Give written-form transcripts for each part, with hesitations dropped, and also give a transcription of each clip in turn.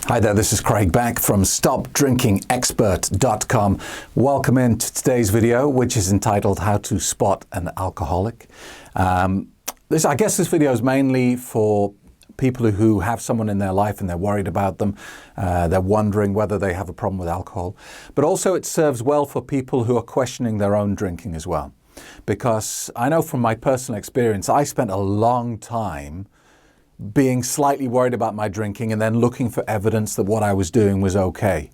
Hi there, this is Craig back from StopDrinkingExpert.com. Welcome into today's video, which is entitled How to Spot an Alcoholic. I guess this video is mainly for people who have someone in their life and they're worried about them. They're wondering whether they have a problem with alcohol. But also it serves well for people who are questioning their own drinking as well. Because I know from my personal experience, I spent a long time being slightly worried about my drinking and then looking for evidence that what I was doing was okay.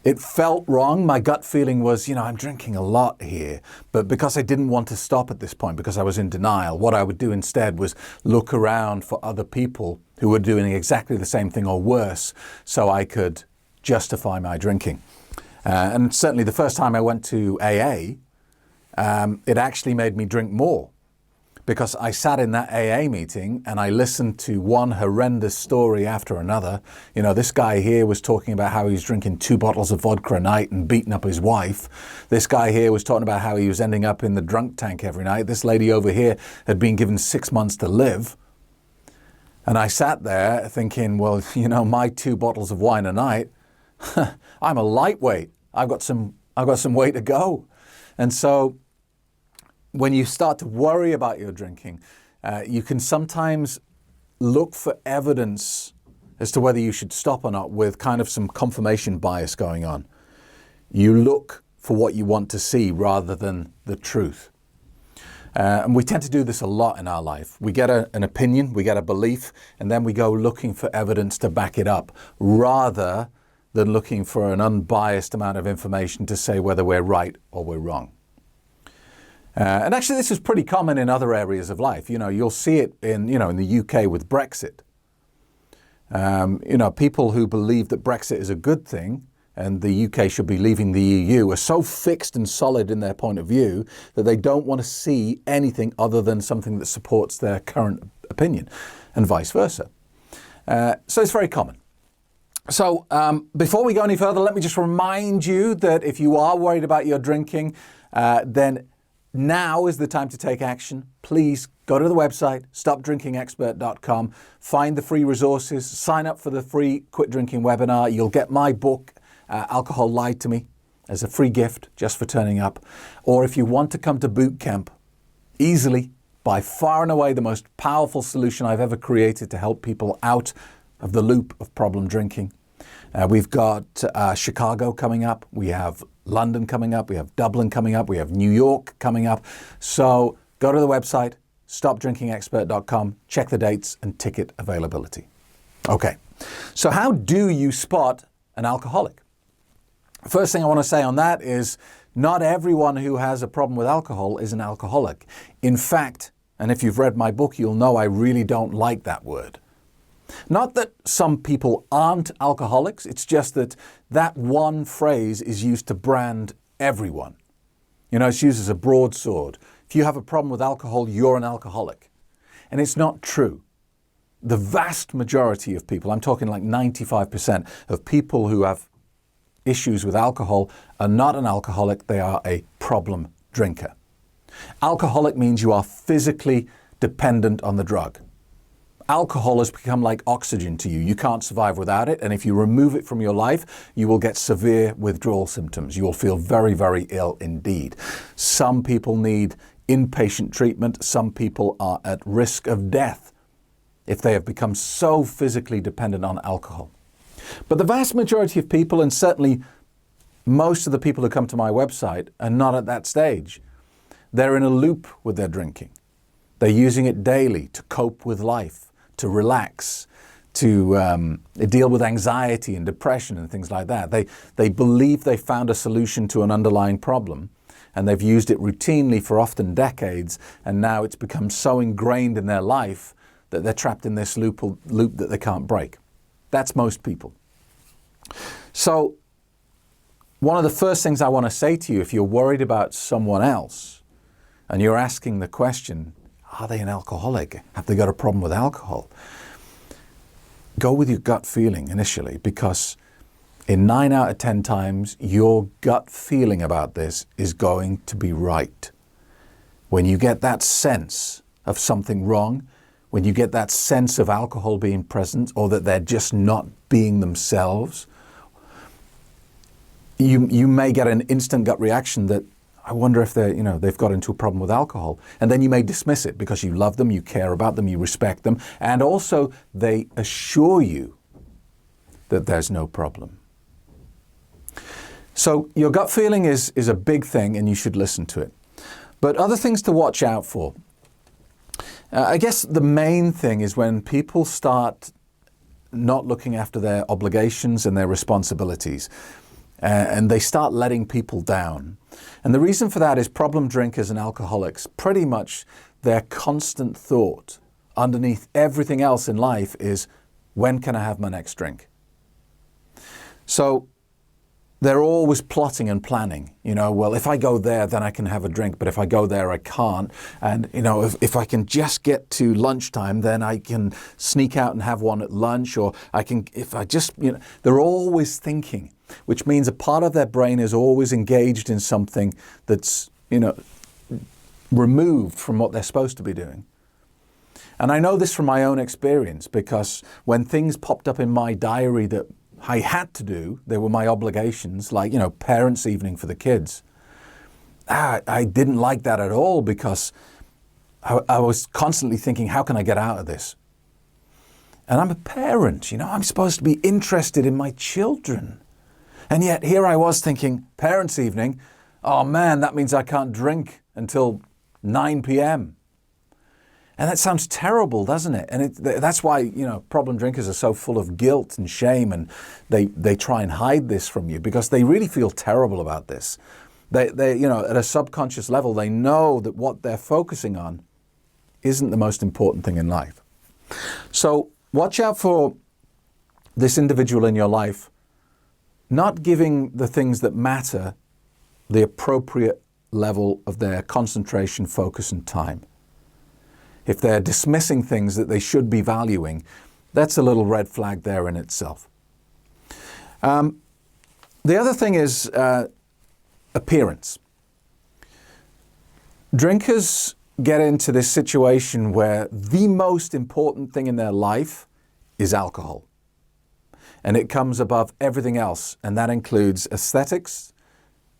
It felt wrong. My gut feeling was, I'm drinking a lot here. But because I didn't want to stop at this point, because I was in denial, what I would do instead was look around for other people who were doing exactly the same thing or worse so I could justify my drinking. And certainly the first time I went to AA, it actually made me drink more. Because I sat in that AA meeting and I listened to one horrendous story after another. This guy here was talking about how he was drinking 2 bottles of vodka a night and beating up his wife. This guy here was talking about how he was ending up in the drunk tank every night. This lady over here had been given 6 months to live. And I sat there thinking, well, my 2 bottles of wine a night, I'm a lightweight. I've got some way to go. And so when you start to worry about your drinking, you can sometimes look for evidence as to whether you should stop or not with kind of some confirmation bias going on. You look for what you want to see rather than the truth. And we tend to do this a lot in our life. We get an opinion, we get a belief, and then we go looking for evidence to back it up rather than looking for an unbiased amount of information to say whether we're right or we're wrong. And actually, this is pretty common in other areas of life. You'll see it in the UK with Brexit. People who believe that Brexit is a good thing and the UK should be leaving the EU are so fixed and solid in their point of view that they don't want to see anything other than something that supports their current opinion, and vice versa. So it's very common. So before we go any further, let me just remind you that if you are worried about your drinking, then now is the time to take action. Please go to the website, stopdrinkingexpert.com, find the free resources, sign up for the free Quit Drinking webinar. You'll get my book, Alcohol Lied to Me, as a free gift just for turning up. Or if you want to come to boot camp, easily, by far and away the most powerful solution I've ever created to help people out of the loop of problem drinking. We've got Chicago coming up. We have London coming up. We have Dublin coming up. We have New York coming up. So go to the website, stopdrinkingexpert.com, check the dates and ticket availability. Okay, so how do you spot an alcoholic? First thing I want to say on that is not everyone who has a problem with alcohol is an alcoholic. In fact, and if you've read my book, you'll know I really don't like that word. Not that some people aren't alcoholics, it's just that that one phrase is used to brand everyone. It's used as a broadsword. If you have a problem with alcohol, you're an alcoholic. And it's not true. The vast majority of people, I'm talking like 95% of people who have issues with alcohol are not an alcoholic, they are a problem drinker. Alcoholic means you are physically dependent on the drug. Alcohol has become like oxygen to you. You can't survive without it. And if you remove it from your life, you will get severe withdrawal symptoms. You will feel very, very ill indeed. Some people need inpatient treatment. Some people are at risk of death if they have become so physically dependent on alcohol. But the vast majority of people, and certainly most of the people who come to my website, are not at that stage. They're in a loop with their drinking. They're using it daily to cope with life, to relax, to deal with anxiety and depression and things like that. They believe they found a solution to an underlying problem and they've used it routinely for often decades, and now it's become so ingrained in their life that they're trapped in this loop that they can't break. That's most people. So one of the first things I want to say to you, if you're worried about someone else and you're asking the question, are they an alcoholic? Have they got a problem with alcohol? Go with your gut feeling initially, because in 9 out of 10 times, your gut feeling about this is going to be right. When you get that sense of something wrong, when you get that sense of alcohol being present, or that they're just not being themselves, you may get an instant gut reaction that, I wonder if they've got into a problem with alcohol. And then you may dismiss it because you love them, you care about them, you respect them, and also they assure you that there's no problem. So your gut feeling is a big thing, and you should listen to it. But other things to watch out for. I guess the main thing is when people start not looking after their obligations and their responsibilities, and they start letting people down. And the reason for that is problem drinkers and alcoholics, pretty much their constant thought underneath everything else in life is, when can I have my next drink? So they're always plotting and planning, well, if I go there, then I can have a drink, but if I go there, I can't. And, if I can just get to lunchtime, then I can sneak out and have one at lunch, or they're always thinking, which means a part of their brain is always engaged in something that's, removed from what they're supposed to be doing. And I know this from my own experience, because when things popped up in my diary that I had to do, they were my obligations, like, parents' evening for the kids. I didn't like that at all, because I was constantly thinking, how can I get out of this? And I'm a parent, I'm supposed to be interested in my children. And yet here I was thinking, parents' evening, oh man, that means I can't drink until 9 p.m. And that sounds terrible, doesn't it? And that's why, problem drinkers are so full of guilt and shame, and they try and hide this from you, because they really feel terrible about this. They at a subconscious level, they know that what they're focusing on isn't the most important thing in life. So watch out for this individual in your life not giving the things that matter the appropriate level of their concentration, focus, and time. If they're dismissing things that they should be valuing, that's a little red flag there in itself. The other thing is appearance. Drinkers get into this situation where the most important thing in their life is alcohol. And it comes above everything else, and that includes aesthetics,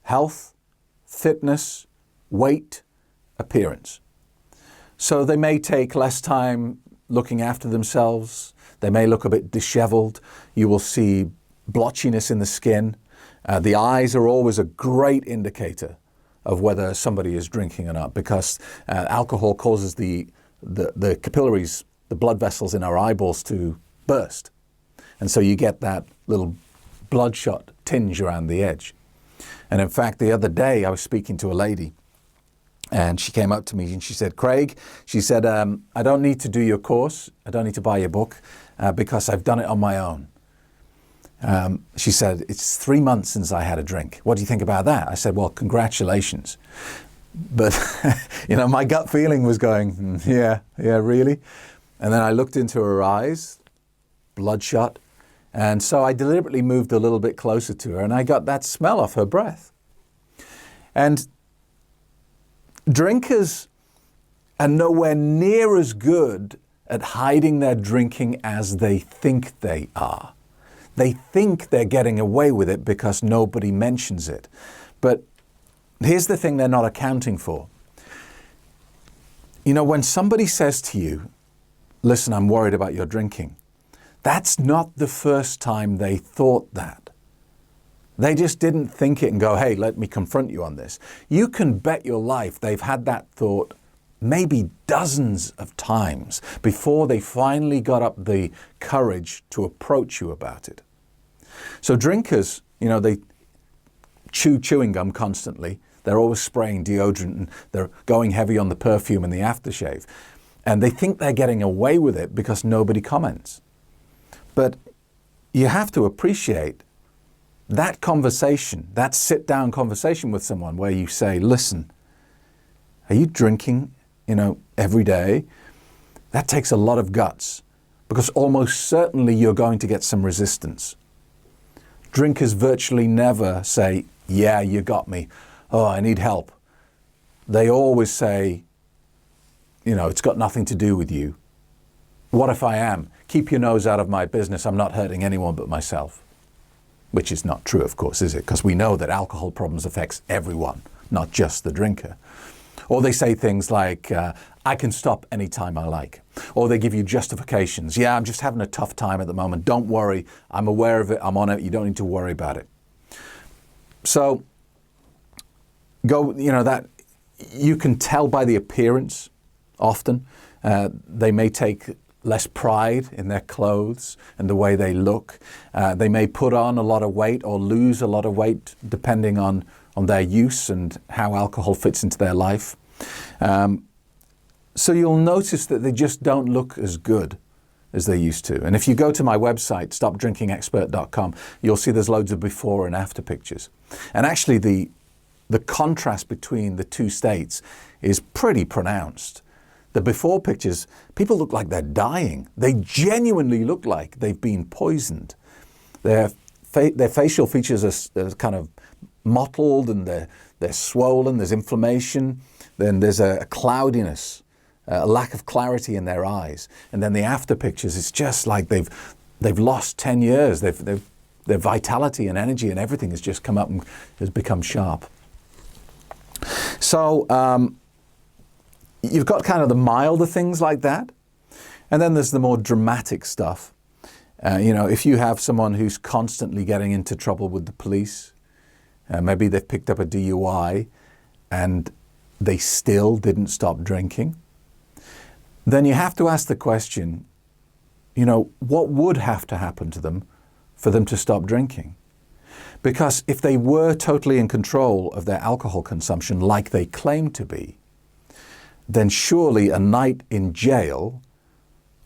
health, fitness, weight, appearance. So they may take less time looking after themselves. They may look a bit disheveled. You will see blotchiness in the skin. The eyes are always a great indicator of whether somebody is drinking or not, because alcohol causes the capillaries, the blood vessels in our eyeballs, to burst. And so you get that little bloodshot tinge around the edge. And in fact, the other day I was speaking to a lady, and she came up to me and she said, Craig, she said, I don't need to do your course. I don't need to buy your book because I've done it on my own. She said, it's 3 months since I had a drink. What do you think about that? I said, well, congratulations. But, my gut feeling was going, yeah, really? And then I looked into her eyes, bloodshot. And so I deliberately moved a little bit closer to her, and I got that smell off her breath. And drinkers are nowhere near as good at hiding their drinking as they think they are. They think they're getting away with it because nobody mentions it. But here's the thing they're not accounting for. When somebody says to you, listen, I'm worried about your drinking, that's not the first time they thought that. They just didn't think it and go, hey, let me confront you on this. You can bet your life they've had that thought maybe dozens of times before they finally got up the courage to approach you about it. So drinkers, they chew chewing gum constantly. They're always spraying deodorant, and they're going heavy on the perfume and the aftershave. And they think they're getting away with it because nobody comments. But you have to appreciate that conversation, that sit-down conversation with someone where you say, listen, are you drinking, every day? That takes a lot of guts, because almost certainly you're going to get some resistance. Drinkers virtually never say, yeah, you got me. Oh, I need help. They always say, it's got nothing to do with you. What if I am? Keep your nose out of my business. I'm not hurting anyone but myself. Which is not true, of course, is it? Because we know that alcohol problems affects everyone, not just the drinker. Or they say things like, I can stop anytime I like. Or they give you justifications. Yeah, I'm just having a tough time at the moment. Don't worry. I'm aware of it. I'm on it. You don't need to worry about it. So, that you can tell by the appearance often. They may take less pride in their clothes and the way they look. They may put on a lot of weight or lose a lot of weight depending on their use and how alcohol fits into their life. So you'll notice that they just don't look as good as they used to. And if you go to my website, stopdrinkingexpert.com, you'll see there's loads of before and after pictures. And actually the contrast between the two states is pretty pronounced. The before pictures, people look like they're dying. They genuinely look like they've been poisoned. Their facial features are kind of mottled and they're swollen, there's inflammation, then there's a cloudiness, a lack of clarity in their eyes. And then the after pictures, it's just like they've lost 10 years. Their vitality and energy and everything has just come up and has become sharp. So, you've got kind of the milder things like that. And then there's the more dramatic stuff. If you have someone who's constantly getting into trouble with the police, maybe they've picked up a DUI and they still didn't stop drinking, then you have to ask the question, what would have to happen to them for them to stop drinking? Because if they were totally in control of their alcohol consumption like they claim to be, then surely a night in jail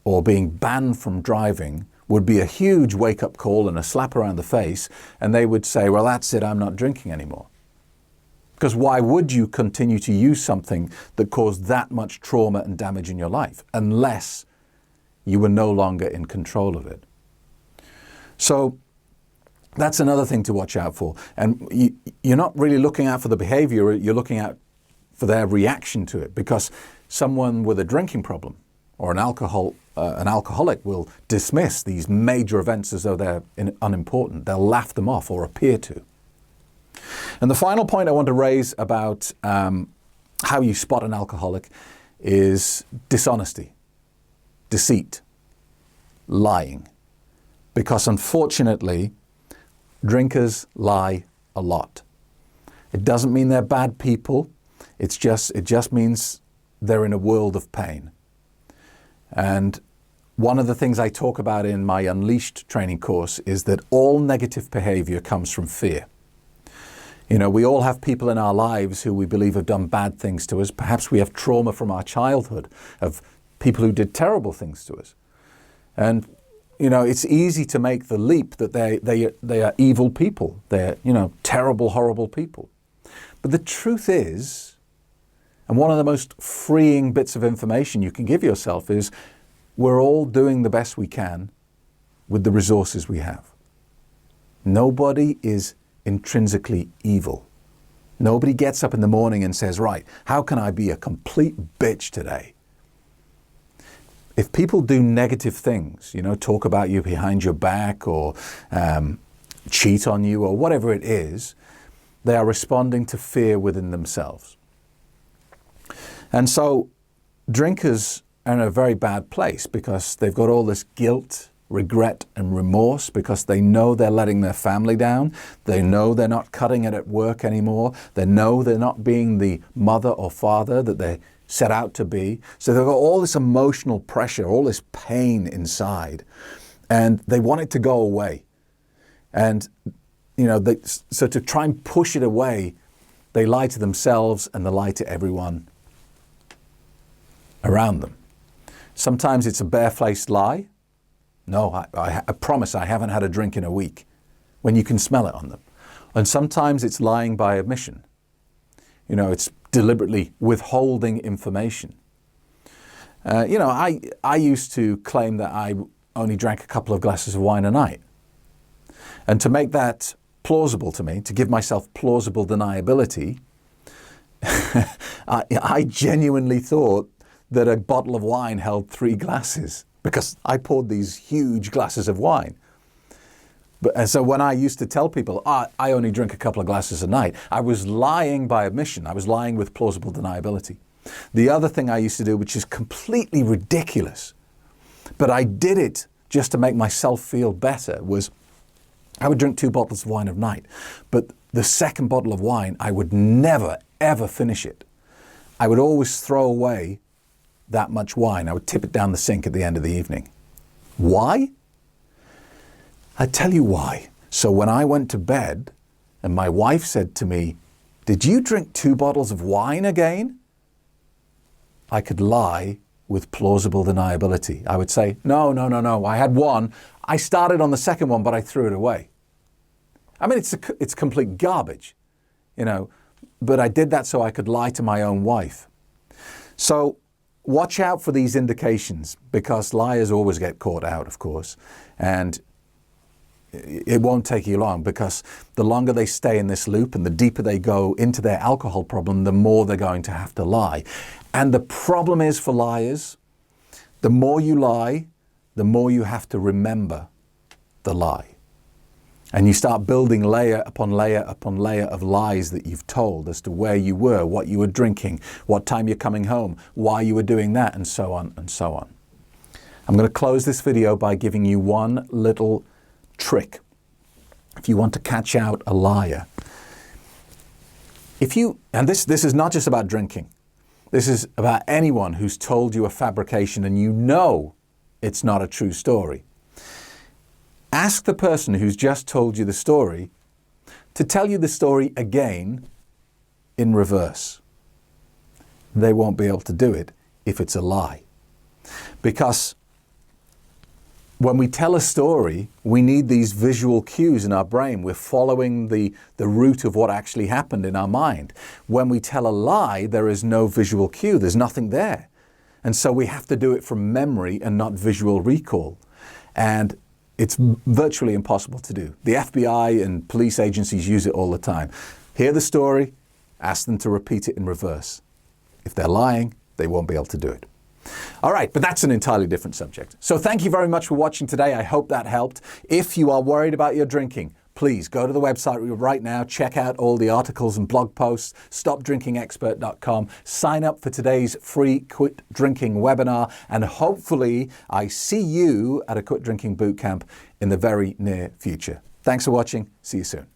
or being banned from driving would be a huge wake-up call and a slap around the face, and they would say, well, that's it, I'm not drinking anymore. Because why would you continue to use something that caused that much trauma and damage in your life unless you were no longer in control of it? So that's another thing to watch out for. And you're not really looking out for the behavior, you're looking out for their reaction to it, because someone with a drinking problem or an alcoholic will dismiss these major events as though they're unimportant. They'll laugh them off or appear to. And the final point I want to raise about how you spot an alcoholic is dishonesty, deceit, lying. Because unfortunately, drinkers lie a lot. It doesn't mean they're bad people. It just means they're in a world of pain. And one of the things I talk about in my Unleashed training course is that all negative behavior comes from fear. We all have people in our lives who we believe have done bad things to us. Perhaps we have trauma from our childhood of people who did terrible things to us. And, it's easy to make the leap that they are evil people. They're, terrible, horrible people. But the truth is, and one of the most freeing bits of information you can give yourself is, we're all doing the best we can with the resources we have. Nobody is intrinsically evil. Nobody gets up in the morning and says, right, how can I be a complete bitch today? If people do negative things, talk about you behind your back or cheat on you or whatever it is, they are responding to fear within themselves. And so drinkers are in a very bad place because they've got all this guilt, regret and remorse because they know they're letting their family down. They know they're not cutting it at work anymore. They know they're not being the mother or father that they set out to be. So they've got all this emotional pressure, all this pain inside, and they want it to go away. And, so to try and push it away, they lie to themselves and they lie to everyone around them. Sometimes it's a barefaced lie. No, I promise I haven't had a drink in a week, when you can smell it on them. And sometimes it's lying by omission. It's deliberately withholding information. I used to claim that I only drank a couple of glasses of wine a night. And to make that plausible to me, to give myself plausible deniability, I genuinely thought that a bottle of wine held 3 glasses because I poured these huge glasses of wine. And so when I used to tell people, I only drink a couple of glasses a night, I was lying by admission. I was lying with plausible deniability. The other thing I used to do, which is completely ridiculous, but I did it just to make myself feel better, was I would drink 2 bottles of wine a night. But the second bottle of wine, I would never, ever finish it. I would always throw away that much wine. I would tip it down the sink at the end of the evening. Why? I tell you why. So when I went to bed and my wife said to me, "Did you drink 2 bottles of wine again?" I could lie with plausible deniability. I would say, no, I had 1. I started on the second one, but I threw it away. I mean, it's complete garbage, but I did that so I could lie to my own wife. So watch out for these indications, because liars always get caught out, of course, and it won't take you long, because the longer they stay in this loop and the deeper they go into their alcohol problem, the more they're going to have to lie. And the problem is for liars, the more you lie, the more you have to remember the lie. And you start building layer upon layer upon layer of lies that you've told as to where you were, what you were drinking, what time you're coming home, why you were doing that, and so on and so on. I'm going to close this video by giving you one little trick. If you want to catch out a liar, and this is not just about drinking. This is about anyone who's told you a fabrication and you know it's not a true story. Ask the person who's just told you the story to tell you the story again in reverse. They won't be able to do it if it's a lie. Because when we tell a story, we need these visual cues in our brain. We're following the route of what actually happened in our mind. When we tell a lie, there is no visual cue. There's nothing there. And so we have to do it from memory and not visual recall. And it's virtually impossible to do. The FBI and police agencies use it all the time. Hear the story, ask them to repeat it in reverse. If they're lying, they won't be able to do it. All right, but that's an entirely different subject. So thank you very much for watching today. I hope that helped. If you are worried about your drinking, please go to the website right now, check out all the articles and blog posts, stopdrinkingexpert.com, sign up for today's free Quit Drinking webinar, and hopefully I see you at a Quit Drinking Bootcamp in the very near future. Thanks for watching. See you soon.